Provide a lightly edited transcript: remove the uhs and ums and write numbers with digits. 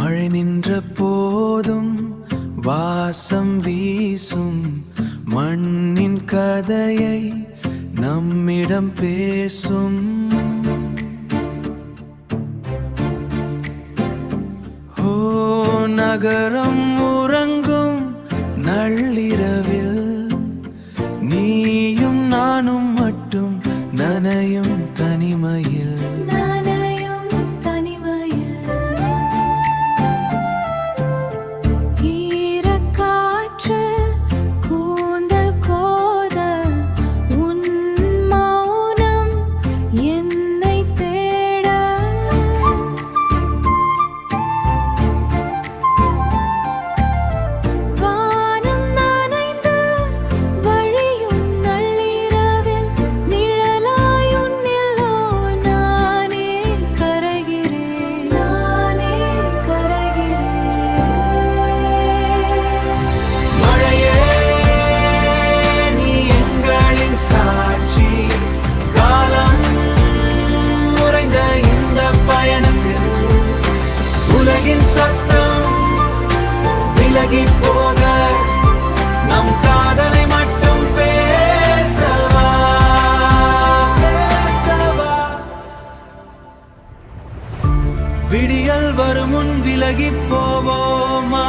மழை நின்ற போதும் வாசம் வீசும் மண்ணின் கதையை நம்மிடம் பேசும். ஓ நகரம் உறங்கும் நள்ளிரவில் நீயும் நானும் மட்டும் நனையும் தனிமையில். சத்தம் விலகி போக நம் காதலை மட்டும் பேசவா. விடியல் வரும் முன் விலகி போவோமா?